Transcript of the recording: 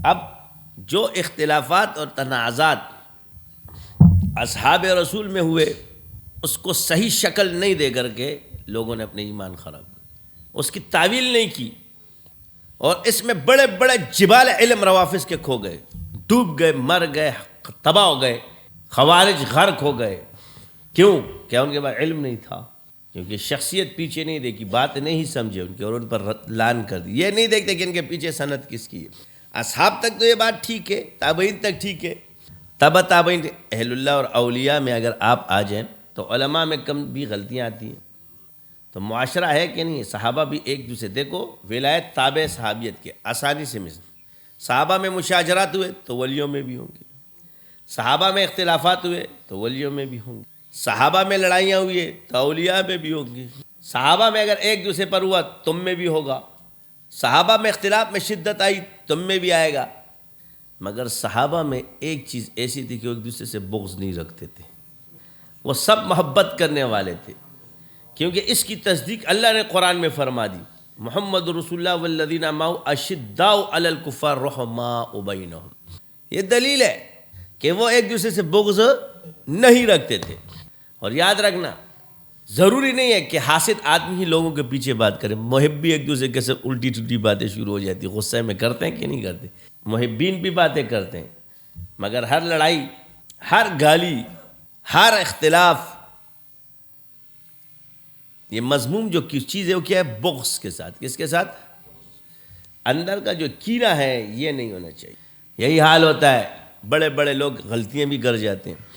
اب جو اختلافات اور تنازعات اصحاب رسول میں ہوئے اس کو صحیح شکل نہیں دے کر کے لوگوں نے اپنے ایمان خراب کر، اس کی تعویل نہیں کی، اور اس میں بڑے بڑے جبال علم روافظ کے کھو گئے، ڈوب گئے، مر گئے، تباہ ہو گئے، خوارج غرق ہو گئے۔ کیوں؟ کیا ان کے پاس علم نہیں تھا؟ کیونکہ شخصیت پیچھے نہیں دیکھی، بات نہیں سمجھے ان کی اور ان پر لان کر دی۔ یہ نہیں دیکھتے کہ ان کے پیچھے سند کس کی ہے۔ اصحاب تک تو یہ بات ٹھیک ہے، تابعین تک ٹھیک ہے، تبع تابعین، اہل اللہ اور اولیاء میں اگر آپ آ جائیں تو علماء میں کم بھی غلطیاں آتی ہیں۔ تو معاشرہ ہے کہ نہیں؟ صحابہ بھی ایک دوسرے، دیکھو ولایت تابع صحابیت کے آسانی سے مثل صحابہ میں مشاجرات ہوئے تو ولیوں میں بھی ہوں گے، صحابہ میں اختلافات ہوئے تو ولیوں میں بھی ہوں گے، صحابہ میں لڑائیاں ہوئی تو اولیاء میں بھی ہوں گی، صحابہ میں اگر ایک دوسرے پر ہوا تم میں بھی ہوگا، صحابہ میں اختلاف میں شدت آئی تم میں بھی آئے گا۔ مگر صحابہ میں ایک چیز ایسی تھی کہ وہ ایک دوسرے سے بغض نہیں رکھتے تھے، وہ سب محبت کرنے والے تھے، کیونکہ اس کی تصدیق اللہ نے قرآن میں فرما دی، محمد رسول اللہ والذین معہ اشداء علی الکفار رحماء بینہم۔ یہ دلیل ہے کہ وہ ایک دوسرے سے بغض نہیں رکھتے تھے۔ اور یاد رکھنا ضروری نہیں ہے کہ حاسد آدمی ہی لوگوں کے پیچھے بات کرے، محب بھی ایک دوسرے کے ساتھ الٹی ٹوٹی باتیں شروع ہو جاتی، غصے میں کرتے ہیں کہ نہیں کرتے؟ محبین بھی باتیں کرتے ہیں، مگر ہر لڑائی، ہر گالی، ہر اختلاف، یہ مضموم جو کس چیز ہے وہ کیا ہے؟ بغض کے ساتھ۔ کس کے ساتھ؟ اندر کا جو کینہ ہے یہ نہیں ہونا چاہیے۔ یہی حال ہوتا ہے، بڑے بڑے لوگ غلطیاں بھی کر جاتے ہیں،